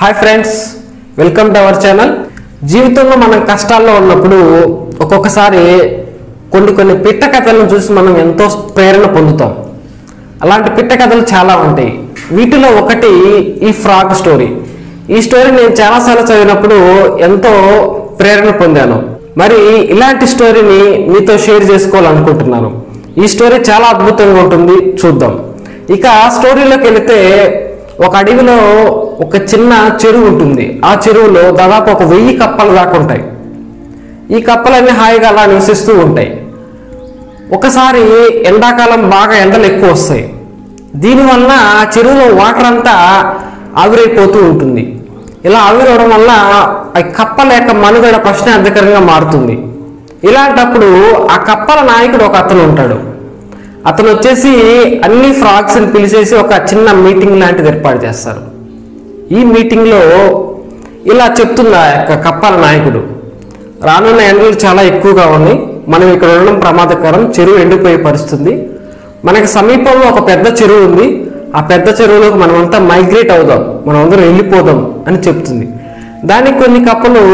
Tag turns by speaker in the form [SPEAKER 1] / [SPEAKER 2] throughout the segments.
[SPEAKER 1] Hi friends, welcome to our channel. జీవితంలో మనం కష్టాల్లో ఉన్నప్పుడు ఒక్కొక్కసారి కొన్ని పిట్ట కథలను చూసి మనం ఎంతో ప్రేరణ పొందుతాం. అలాంటి పిట్ట కథలు చాలా ఉంటాయి. వీటిలో ఒకటి ఈ ఫ్రాగ్ స్టోరీ. ఈ స్టోరీ నేను చాలాసార్లు చదివినప్పుడు ఎంతో ప్రేరణ పొందాను. మరి ఇలాంటి స్టోరీని మీతో షేర్ చేసుకోవాలనుకుంటున్నాను. ఈ స్టోరీ చాలా అద్భుతంగా ఉంటుంది, చూద్దాం. ఇక స్టోరీలోకి వెళితే, ఒక అడవిలో ఒక చిన్న చెరువు ఉంటుంది. ఆ చెరువులో దాదాపు 1000 కప్పలు దాకా ఉంటాయి. ఈ కప్పలన్నీ హాయిగా అలా నివసిస్తూ ఉంటాయి. ఒకసారి ఎండాకాలం బాగా ఎండలు ఎక్కువ వస్తాయి. దీనివల్ల ఆ చెరువులో వాటర్ అంతా ఆవిరైపోతూ ఉంటుంది. ఇలా ఆవిరవడం వల్ల ఆ కప్పల యొక్క మనుగడ ప్రశ్నార్థకరంగా మారుతుంది. ఇలాంటప్పుడు ఆ కప్పల నాయకుడు ఒక అతను ఉంటాడు. అతను వచ్చేసి అన్ని ఫ్రాగ్స్ని పిలిచేసి ఒక చిన్న మీటింగ్ లాంటిది ఏర్పాటు చేస్తారు. ఈ మీటింగ్లో ఇలా చెప్తుంది ఆ యొక్క కప్పల నాయకుడు, రానున్న ఎండలు చాలా ఎక్కువగా ఉన్నాయి, మనం ఇక్కడ ఉండడం ప్రమాదకరం, చెరువు ఎండిపోయే పరిస్థితుంది. మనకి సమీపంలో ఒక పెద్ద చెరువు ఉంది, ఆ పెద్ద చెరువులోకి మనమంతా మైగ్రేట్ అవుదాం, మనం అందరం వెళ్ళిపోదాం అని చెప్తుంది. దానికి కొన్ని కప్పలు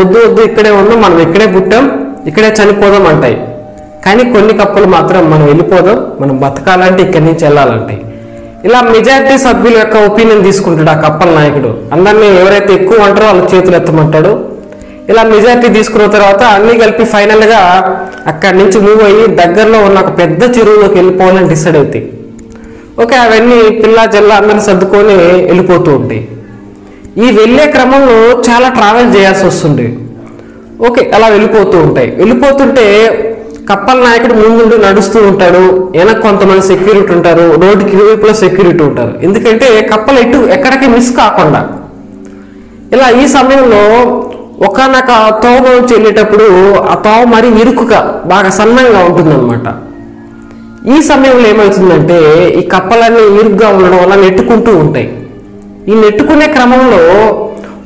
[SPEAKER 1] వద్దు వద్దు ఇక్కడే ఉన్నాం, మనం ఇక్కడే పుట్టాం, ఇక్కడే చనిపోదాం అంటాయి. కానీ కొన్ని కప్పలు మాత్రం మనం వెళ్ళిపోదాం, మనం బతకాలంటే ఇక్కడి నుంచి వెళ్ళాలంటాయి. ఇలా మెజారిటీ సభ్యుల యొక్క ఒపీనియన్ తీసుకుంటాడు ఆ కప్పల నాయకుడు. అందరినీ ఎవరైతే ఎక్కువ అంటారో వాళ్ళ చేతులు ఎత్తమంటాడు. ఇలా మెజారిటీ తీసుకున్న తర్వాత అన్నీ కలిపి ఫైనల్గా అక్కడి నుంచి మూవ్ అయ్యి దగ్గరలో ఉన్న ఒక పెద్ద చెరువులోకి వెళ్ళిపోవాలని డిసైడ్ అవుతాయి. ఓకే, అవన్నీ పిల్ల జల్ల అందరిని సర్దుకొని వెళ్ళిపోతూ ఉంటాయి. ఈ వెళ్ళే క్రమంలో చాలా ట్రావెల్ చేయాల్సి వస్తుంది. ఓకే, అలా వెళ్ళిపోతూ ఉంటాయి. వెళ్ళిపోతుంటే కప్పల నాయకుడు ముందు నడుస్తూ ఉంటాడు, వెనక కొంతమంది సెక్యూరిటీ ఉంటారు, రోడ్డుకి ఇరువైపులో సెక్యూరిటీ ఉంటారు. ఎందుకంటే కప్పలు ఎక్కడికి మిస్ కాకుండా. ఇలా ఈ సమయంలో ఒకనొక తోవ నుంచి వెళ్ళేటప్పుడు ఆ తోవ మరి ఇరుకుగా బాగా సన్నంగా ఉంటుందన్నమాట. ఈ సమయంలో ఏమవుతుందంటే ఈ కప్పలన్నీ ఇరుగ్గా ఉండడం వల్ల నెట్టుకుంటూ ఉంటాయి. ఈ నెట్టుకునే క్రమంలో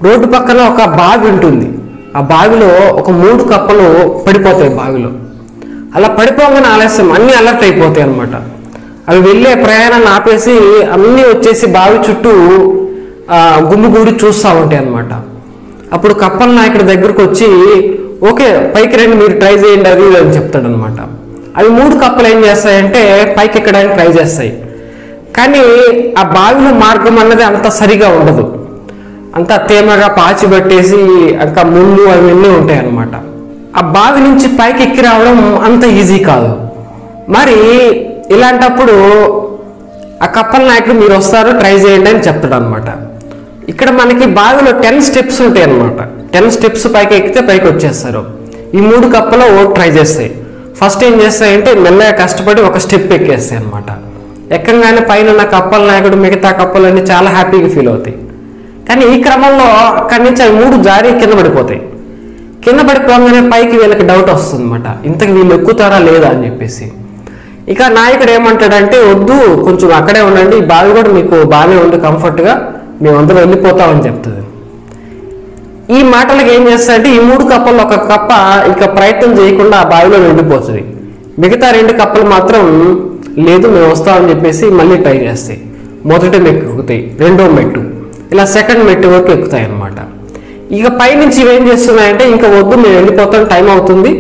[SPEAKER 1] రోడ్డు పక్కన ఒక బావి ఉంటుంది. ఆ బావిలో ఒక 3 కప్పలు పడిపోతాయి. బావిలో అలా పడిపోగానే ఆలస్యం, అన్నీ అలర్ట్ అయిపోతాయి అనమాట. అవి వెళ్ళే ప్రయాణాన్ని ఆపేసి అన్నీ వచ్చేసి బావి చుట్టూ గుమ్మిగూడి చూస్తూ ఉంటాయి అనమాట. అప్పుడు కప్పల నాయకుడి దగ్గరకు వచ్చి, ఓకే పైకి రండి, మీరు ట్రై చేయండి అది అని చెప్తాడు అనమాట. అవి 3 కప్పలు ఏం చేస్తాయంటే పైకి ఎక్కడానికి ట్రై చేస్తాయి. కానీ ఆ బావిలో మార్గం అన్నది అంత సరిగా ఉండదు, అంతా తేమగా పాచి పట్టేసి ఇంకా ముళ్ళు అవన్నీ ఉంటాయి అన్నమాట. ఆ బావి నుంచి పైకి ఎక్కి రావడం అంత ఈజీ కాదు. మరి ఇలాంటప్పుడు ఆ కప్పల నాయకుడు మీరు వస్తారు ట్రై చేయండి అని చెప్తాడు అనమాట. ఇక్కడ మనకి బావిలో 10 స్టెప్స్ ఉంటాయి అనమాట. 10 స్టెప్స్ పైకి ఎక్కితే పైకి వచ్చేస్తారు. ఈ 3 కప్పలు ట్రై చేస్తాయి. ఫస్ట్ ఏం చేస్తాయంటే మెల్లగా కష్టపడి ఒక స్టెప్ ఎక్కేస్తాయి అనమాట. ఎక్కగానే పైన ఉన్న కప్పల నాయకుడు మిగతా కప్పలన్నీ చాలా హ్యాపీగా ఫీల్ అవుతాయి. కానీ ఈ క్రమంలో అక్కడి నుంచి అవి 3 జారి కింద పడిపోతాయి. కింద పడిపోగానే పైకి వీళ్ళకి డౌట్ వస్తుంది అనమాట, ఇంతకు వీళ్ళు ఎక్కుతారా లేదా అని చెప్పేసి. ఇక నాయకుడు ఏమంటాడంటే, వద్దు కొంచెం అక్కడే ఉండండి, ఈ బావి కూడా మీకు బాగానే ఉంది, కంఫర్ట్గా మేమందరం వెళ్ళిపోతామని చెప్తుంది. ఈ మాటలకు ఏం చేస్తారంటే ఈ 3 కప్పలు ఒక కప్ప ఇక ప్రయత్నం చేయకుండా ఆ బావిలో వెళ్ళిపోతుంది. మిగతా 2 కప్పలు మాత్రం లేదు మేము వస్తామని చెప్పేసి మళ్ళీ ట్రై చేస్తాయి. మొదటి మెట్టు ఎక్కుతాయి, రెండో మెట్టు, ఇలా సెకండ్ మెట్టు వరకు ఎక్కుతాయి అన్నమాట. ఇక పైనుంచి ఇవేం చేస్తున్నాయంటే ఇంకా వద్దు మేము వెళ్ళిపోతాం, టైం అవుతుంది,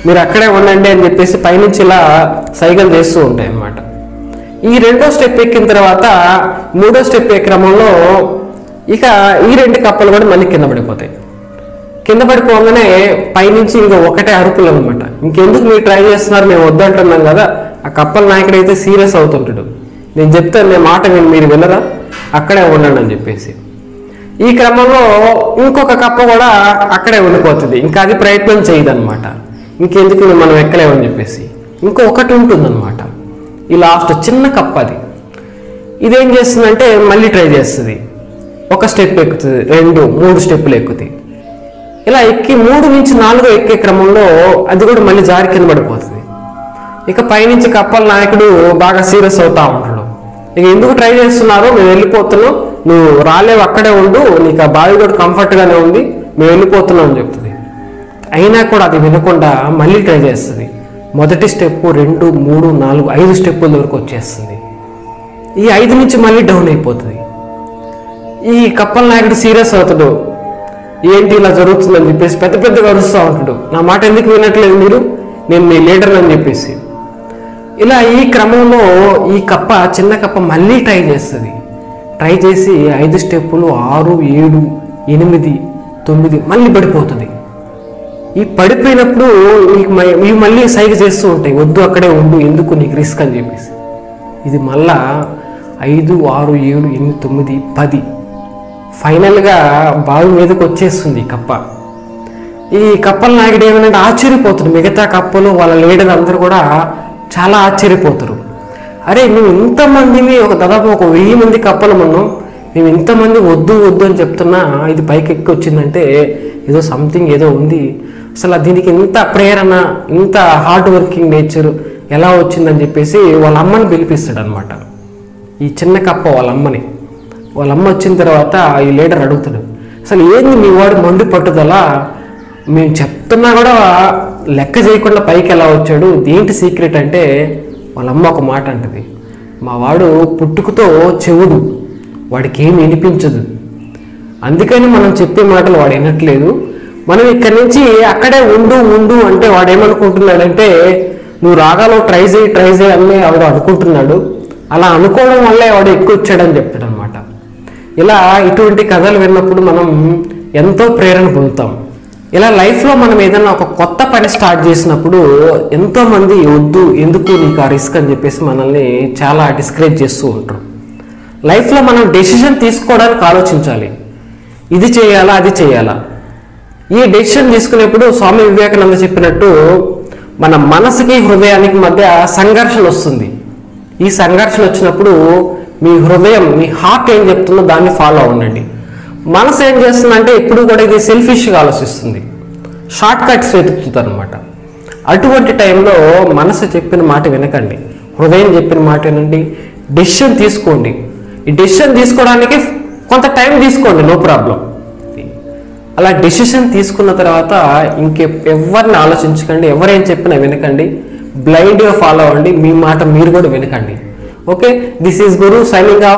[SPEAKER 1] మీరు అక్కడే ఉండండి అని చెప్పేసి పైనుంచి ఇలా సైకిల్ చేస్తూ ఉంటాయి అన్నమాట. ఈ రెండో స్టెప్ ఎక్కిన తర్వాత 3వ స్టెప్ ఎక్కే క్రమంలో ఇక ఈ 2 కప్పలు కూడా మళ్ళీ కింద పడిపోతాయి. కింద పడిపోగానే పైనుంచి ఇంకా ఒకటే అరుపులు అనమాట, ఇంకెందుకు మీరు ట్రై చేస్తున్నారు, మేము వద్దంటున్నాం కదా. ఆ కప్పల నాయకుడు అయితే సీరియస్ అవుతుంటాడు, నేను చెప్తాను నేను మాట మీరు వినరా, అక్కడే ఉండండి అని చెప్పేసి. ఈ క్రమంలో ఇంకొక కప్ప కూడా అక్కడే ఉండిపోతుంది, ఇంకా అది ప్రయత్నం చేయదన్నమాట. ఇంకెందుకు మనం ఎక్కలేమని చెప్పేసి ఇంకొకటి ఉంటుందన్నమాట. ఈ లాస్ట్ చిన్న కప్ప అది ఇదేం చేస్తుందంటే మళ్ళీ ట్రై చేస్తుంది. ఒక స్టెప్ ఎక్కుతుంది, 2, 3 స్టెప్పులు ఎక్కుతాయి. ఇలా ఎక్కి 3 నుంచి 4 ఎక్కే క్రమంలో అది కూడా మళ్ళీ జారి కింద పడిపోతుంది. ఇక పైనుంచి కప్పల నాయకుడు బాగా సీరియస్ అవుతా ఉంటాడు, ఇక ఎందుకు ట్రై చేస్తున్నారో, మేము వెళ్ళిపోతున్నాం, నువ్వు రాలేవు, అక్కడే ఉండు, నీకు ఆ బావి కూడా కంఫర్ట్గానే ఉంది, మేము వెళ్ళిపోతున్నాం అని చెప్తుంది. అయినా కూడా అది వినకుండా మళ్ళీ ట్రై చేస్తుంది. మొదటి స్టెప్, 2, 3, 4, 5 స్టెప్పుల వరకు వచ్చేస్తుంది. ఈ 5 నుంచి మళ్ళీ డౌన్ అయిపోతుంది. ఈ కప్పల నాయకుడు సీరియస్ అవుతాడు. ఏంటి ఇలా జరుగుతుందని చెప్పేసి పెద్ద పెద్దగా అరుస్తూ ఉంటాడు. నా మాట ఎందుకు వినట్లేదు మీరు, నేను మీ లీడర్ అని చెప్పేసి. ఇలా ఈ క్రమంలో ఈ కప్ప, చిన్న కప్ప మళ్ళీ ట్రై చేస్తుంది. ట్రై చేసి 5 స్టెప్పులు, 6, 7, 8, 9 మళ్ళీ పడిపోతుంది. ఈ పడిపోయినప్పుడు ఇవి మళ్ళీ సైగ చేస్తూ ఉంటాయి, వద్దు అక్కడే ఉండు, ఎందుకు నీకు రిస్క్ అని చెప్పేసి. ఇది మళ్ళా 5, 6, 7, 8, 9, 10 ఫైనల్గా బావి మీదకి వచ్చేస్తుంది కప్ప. ఈ కప్పల నాయకుడు ఏమంటే ఆశ్చర్యపోతాడు. మిగతా కప్పలు, వాళ్ళ లీడర్ అందరూ కూడా చాలా ఆశ్చర్యపోతారు. అరే మేము ఇంతమందిని, దాదాపు 1000 మంది కప్పలు ఉన్నాం, మేము ఇంతమంది వద్దు వద్దు అని చెప్తున్నా ఇది పైకి ఎక్కి వచ్చిందంటే ఏదో సంథింగ్ ఏదో ఉంది. అసలు దీనికి ఇంత ప్రేరణ, ఇంత హార్డ్ వర్కింగ్ నేచర్ ఎలా వచ్చిందని చెప్పేసి వాళ్ళ అమ్మని పిలిపిస్తాడు అనమాట. ఈ చిన్న కప్ప వాళ్ళ అమ్మని. వాళ్ళ అమ్మ వచ్చిన తర్వాత ఈ లీడర్ అడుగుతాడు, అసలు ఏంది మీ వాడు మందు పట్టుదల, మేము చెప్తున్నా కూడా లెక్క చేయకుండా పైకి ఎలా వచ్చాడు, దేంటి సీక్రెట్ అంటే వాళ్ళ అమ్మ ఒక మాట అంటది, మా వాడు పుట్టుకతో చెవుడు, వాడికి ఏమి వినిపించదు, అందుకని మనం చెప్పే మాటలు వాడు వినట్లేదు, మనం ఇక్కడి నుంచి అక్కడే ఉండు ఉండు అంటే వాడు ఏమనుకుంటున్నాడంటే నువ్వు రాగాలో ట్రై చేయి అని వాడు అనుకుంటున్నాడు, అలా అనుకోవడం వల్లే వాడు ఎక్కువ వచ్చాడని చెప్తాడు అనమాట. ఇలా ఇటువంటి కథలు విన్నప్పుడు మనం ఎంతో ప్రేరణ పొందుతాం. ఇలా లైఫ్లో మనం ఏదైనా ఒక కొత్త పని స్టార్ట్ చేసినప్పుడు ఎంతోమంది వద్దు, ఎందుకు నీకు ఆ రిస్క్ అని చెప్పేసి మనల్ని చాలా డిస్కరేజ్ చేస్తూ ఉంటారు. లైఫ్లో మనం డెసిషన్ తీసుకోవడానికి ఆలోచించాలి, ఇది చేయాలా అది చేయాలా. ఈ డెసిషన్ తీసుకునేప్పుడు స్వామి వివేకానంద చెప్పినట్టు మన మనసుకి హృదయానికి మధ్య సంఘర్షణ వస్తుంది. ఈ సంఘర్షణ వచ్చినప్పుడు మీ హృదయం, మీ హార్ట్ ఏం చెప్తుందో దాన్ని ఫాలో అవ్వండి. మనసు ఏం చేస్తుందంటే ఎప్పుడు కూడా ఇది సెల్ఫిష్గా ఆలోచిస్తుంది, షార్ట్ కట్స్ వెతుకుతుంది అనమాట. అటువంటి టైంలో మనసు చెప్పిన మాట వినకండి, హృదయం చెప్పిన మాట వినండి, డెసిషన్ తీసుకోండి. ఈ డెసిషన్ తీసుకోవడానికి కొంత టైం తీసుకోండి, నో ప్రాబ్లం. అలా డెసిషన్ తీసుకున్న తర్వాత ఎవరిని ఆలోచించకండి, ఎవరేం చెప్పినా వినకండి, బ్లైండ్గా ఫాలో అవ్వండి, మీ మాట మీరు కూడా వినకండి. Okay, this is Guru signing of.